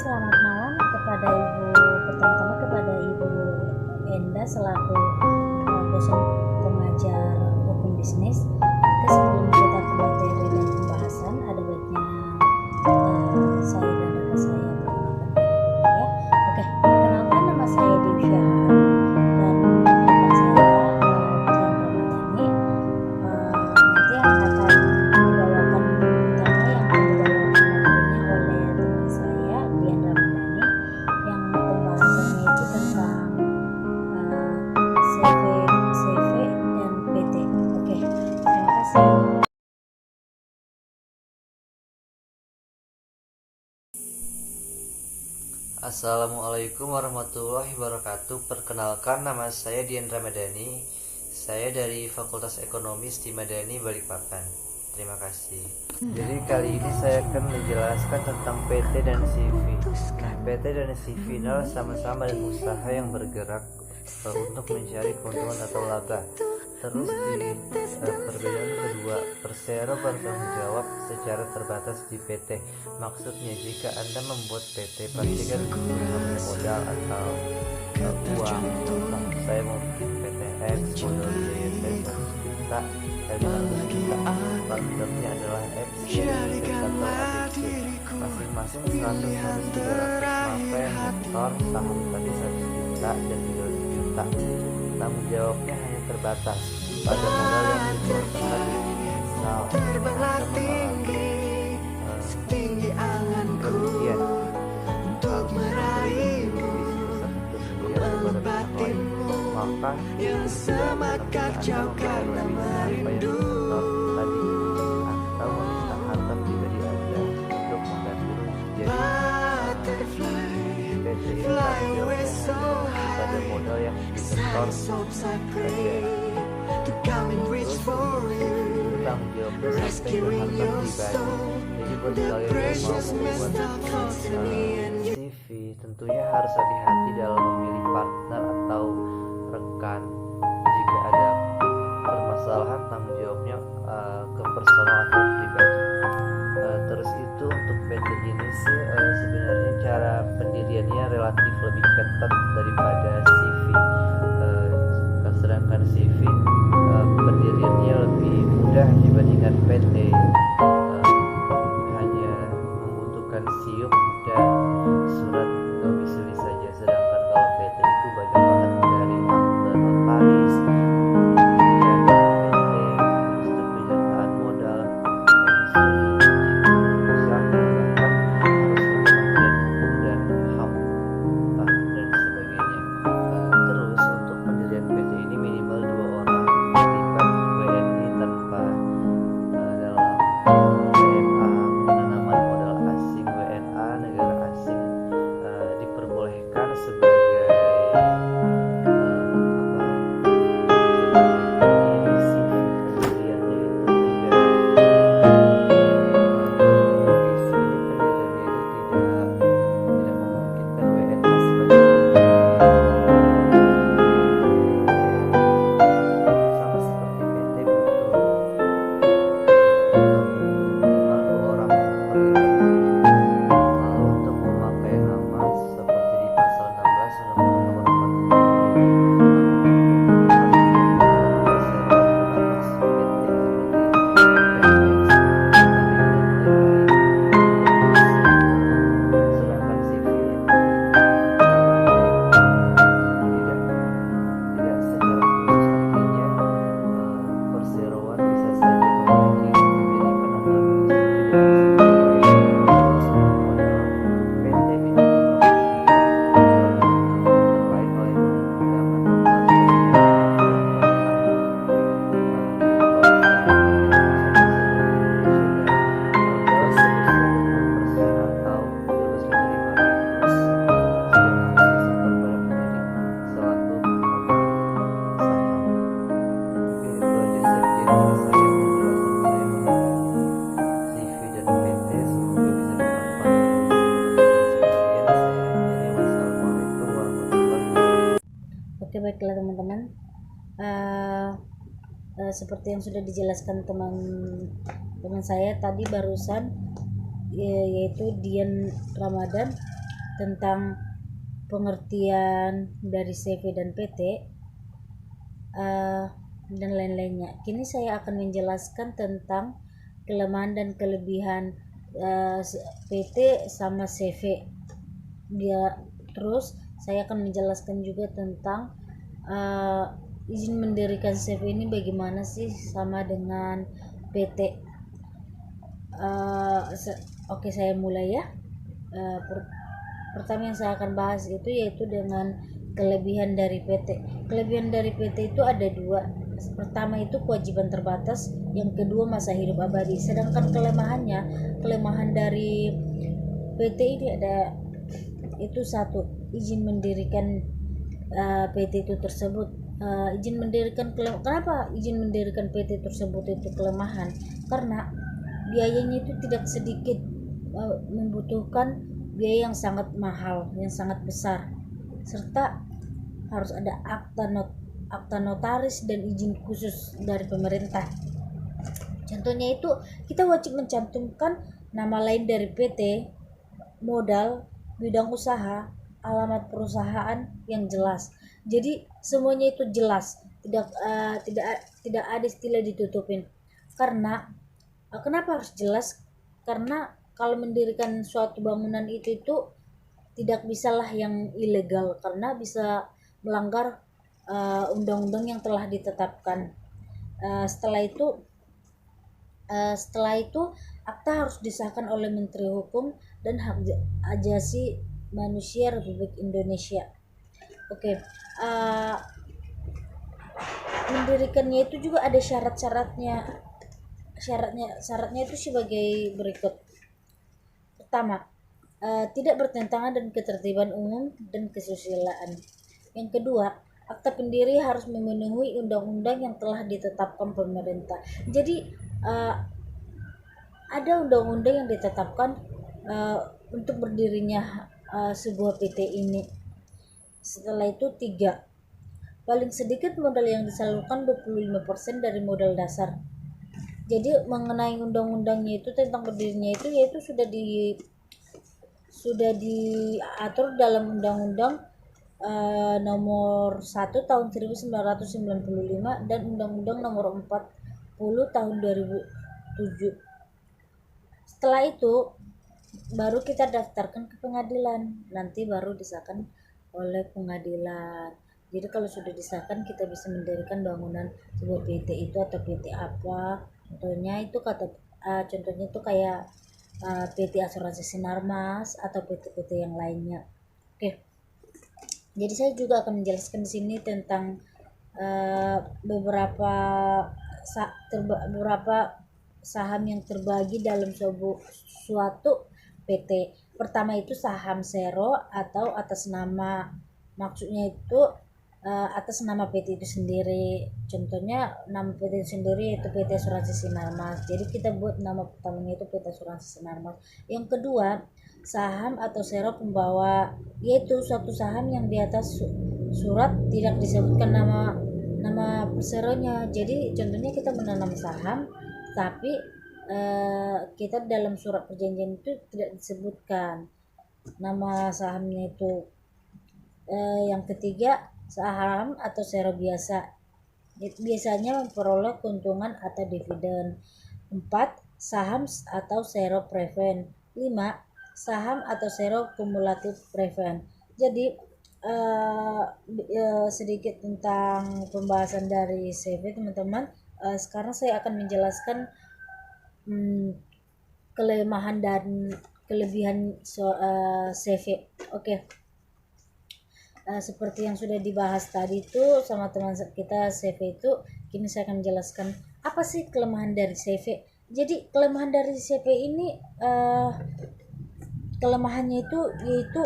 selamat malam kepada Ibu, pertama-tama kepada Ibu Enda selaku dosen pengajar hukum bisnis. Sebelum kita ke materi dan pembahasan, ada baiknya saya dan rekan saya perkenalkan diri dulu ya. Oke, perkenalkan, nama saya Divya dan rekan saya Dian Ramadhani. Nanti akan dibawakan utama yang akan dibawakan materinya oleh teman saya Dian Ramadhani, yang pembahasannya itu tentang CV dan PT. Oke, terima kasih. Assalamualaikum warahmatullahi wabarakatuh. Perkenalkan, nama saya Dian Ramadhani. Saya dari Fakultas Ekonomi STI Madani Balikpapan. Terima kasih. Jadi kali ini saya akan menjelaskan tentang PT dan CV. PT dan CV adalah sama-sama dan usaha yang bergerak untuk mencari keuntungan atau laba. Terus di perbedaan kedua, persero bertanggung jawab secara terbatas di PT. Maksudnya, jika Anda membuat PT, pastikan namanya modal atau uang. Contoh, saya mau bikin PT X, modal biaya saya 100 juta, saya bilang juta, partnernya adalah X, Y, Z atau ABC. Masing-masing 100 minus 300, maka yang nyetor saham tadi 100 juta dan 300 juta. Tanggung jawabnya hanya terbatas pada modal yang dikeluarkan tadi. Misal, setinggi anganku untuk meraih sebesar 1 miliar kepada pihak lain, maka yang semakin jauh karena merindu tadi, atau meminta harta pribadi Anda untuk mengganti rugi. Jadi PT ini pada modal yang disetor saja. Terus tanggung jawabnya sampai ke harta pribadi. Jadi buat kalian yang mau membuat CV, tentunya harus hati-hati dalam memilih partner atau rekan. Jika ada permasalahan, tanggung jawabnya ke personal atau pribadi. Terus itu untuk PT ini sih sebenarnya cara pendiriannya relatif lebih ketat daripada CV. Sedangkan CV pendiriannya lebih mudah dibandingkan PT. Hanya membutuhkan SIUP dan surat domisili saja. Sedangkan kalau PT itu banyak banget dari akte notaris, kemudian PT, terus penyertaan modal, domisili, usaha, bahkan harus ke Kementerian Hukum dan HAM dan sebagainya. Terus untuk pendirian PT ini minimal 2 orang, terlibat WNI tanpa dalam WNA, penanaman modal asing WNA negara asing diperbolehkan sebagai pendiriannya itu tidak memungkinkan WNA sebagai sama seperti PT begitu. Minimal 2 orang terlibat. Lalu untuk memakai nama seperti di pasal 16 Undang-Undang Nomor 1. Oke, baiklah teman-teman, seperti yang sudah dijelaskan teman saya tadi barusan, yaitu Dian Ramadan, tentang pengertian dari CV dan PT dan lain-lainnya. Kini saya akan menjelaskan tentang kelemahan dan kelebihan PT sama CV. Terus saya akan menjelaskan juga tentang izin mendirikan CV ini bagaimana sih sama dengan PT. Oke, saya mulai ya. Pertama yang saya akan bahas itu yaitu dengan kelebihan dari PT. Kelebihan dari PT itu ada dua. Pertama itu kewajiban terbatas, yang kedua masa hidup abadi. Sedangkan kelemahan dari PT ini ada itu satu, izin mendirikan PT itu tersebut. Kenapa izin mendirikan PT tersebut itu kelemahan? Karena biayanya itu tidak sedikit, membutuhkan biaya yang sangat mahal, yang sangat besar, serta harus ada akta notaris dan izin khusus dari pemerintah. Contohnya itu kita wajib mencantumkan nama lain dari PT, modal, bidang usaha, alamat perusahaan yang jelas. Jadi semuanya itu jelas, tidak ada istilah ditutupin. Karena kenapa harus jelas? Karena kalau mendirikan suatu bangunan itu tidak bisalah yang ilegal, karena bisa melanggar undang-undang yang telah ditetapkan. Setelah itu akta harus disahkan oleh Menteri Hukum dan Hak Asasi Manusia Republik Indonesia. Oke, mendirikannya itu juga ada syaratnya itu sebagai berikut. Pertama, tidak bertentangan dengan ketertiban umum dan kesusilaan. Yang kedua, akta pendiri harus memenuhi undang-undang yang telah ditetapkan pemerintah. Jadi ada undang-undang yang ditetapkan untuk berdirinya sebuah PT ini. Setelah itu, tiga, paling sedikit modal yang disalurkan 25% dari modal dasar. Jadi mengenai undang-undangnya itu tentang berdirinya itu yaitu sudah diatur dalam Undang-Undang nomor 1 tahun 1995 dan Undang-Undang nomor 40 tahun 2007. Setelah itu baru kita daftarkan ke pengadilan, nanti baru disahkan oleh pengadilan. Jadi kalau sudah disahkan kita bisa mendirikan bangunan sebuah PT itu atau PT apa. Contohnya itu kayak PT Asuransi Sinarmas atau PT-PT yang lainnya. Oke. Jadi saya juga akan menjelaskan di sini tentang beberapa saham yang terbagi dalam suatu PT. Pertama itu saham sero atau atas nama, maksudnya itu atas nama PT itu sendiri. Contohnya nama PT itu sendiri yaitu PT Asuransi Sinarmas. Jadi kita buat nama pertamanya itu PT Asuransi Sinarmas. Yang kedua, saham atau sero pembawa, yaitu suatu saham yang di atas surat tidak disebutkan nama perseronya. Jadi contohnya kita menanam saham tapi kita dalam surat perjanjian itu tidak disebutkan nama sahamnya itu. Yang ketiga, saham atau sero biasa, biasanya memperoleh keuntungan atau dividen. 4. Saham atau sero preferred. 5. Saham atau sero kumulatif preferred. Jadi sedikit tentang pembahasan dari CV teman-teman. Sekarang saya akan menjelaskan kelemahan dan kelebihan CV. Oke. Seperti yang sudah dibahas tadi itu sama teman kita CV itu, kini saya akan menjelaskan apa sih kelemahan dari CV. Jadi kelemahan dari CV ini kelemahannya itu yaitu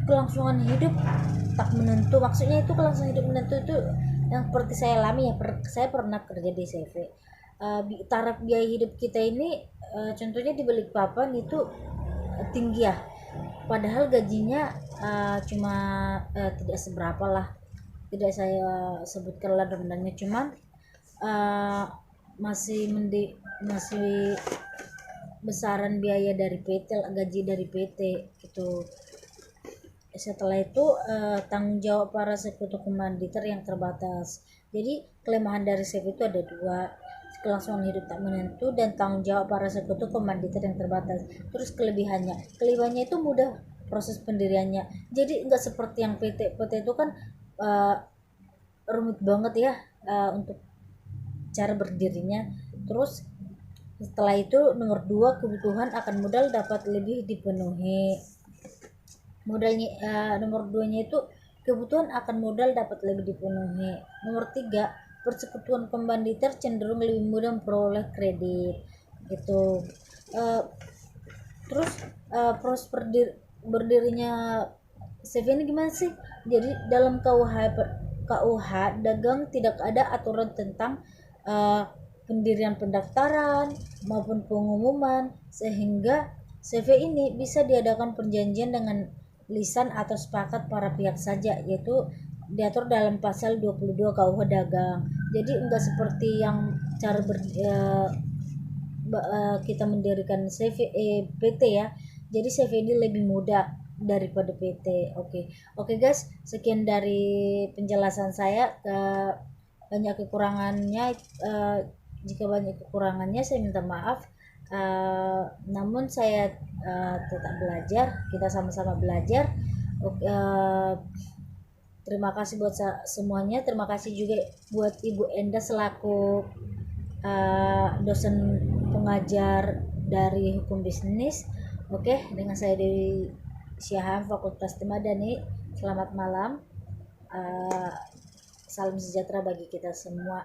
kelangsungan hidup tak menentu. Maksudnya itu kelangsungan hidup menentu itu yang seperti saya alami ya, saya pernah kerja di CV. Taraf biaya hidup kita ini contohnya di Balikpapan itu tinggi ya, padahal gajinya cuma tidak seberapa lah, tidak saya sebutkan lah dendamnya, cuman masih besaran biaya dari PT, gaji dari PT gitu. setelah itu tanggung jawab para sekutu komanditer yang terbatas. Jadi kelemahan dari CV itu ada dua, kelangsungan hidup tak menentu dan tanggung jawab para sekutu komanditer yang terbatas. Terus kelebihannya itu mudah proses pendiriannya. Jadi nggak seperti yang PT itu kan rumit banget ya untuk cara berdirinya. Terus setelah itu nomor 2, kebutuhan akan modal dapat lebih dipenuhi. Nomor 2-nya itu kebutuhan akan modal dapat lebih dipenuhi. Nomor 3, persekutuan komanditer cenderung lebih mudah memperoleh kredit gitu. Terus proses berdirinya CV ini gimana sih? Jadi dalam KUH dagang tidak ada aturan tentang pendirian pendaftaran maupun pengumuman, sehingga CV ini bisa diadakan perjanjian dengan lisan atau sepakat para pihak saja, yaitu diatur dalam pasal 22 KUH dagang. Jadi enggak seperti yang cara kita mendirikan PT ya. Jadi CV ini lebih mudah daripada PT. Oke guys, sekian dari penjelasan saya. Banyak kekurangannya, jika banyak kekurangannya saya minta maaf. Namun saya tetap belajar, kita sama-sama belajar. Terima kasih buat semuanya. Terima kasih juga buat Ibu Enda selaku dosen pengajar dari hukum bisnis. Dengan saya Dewi Syaham, Fakultas Madani. Selamat malam. Salam sejahtera bagi kita semua.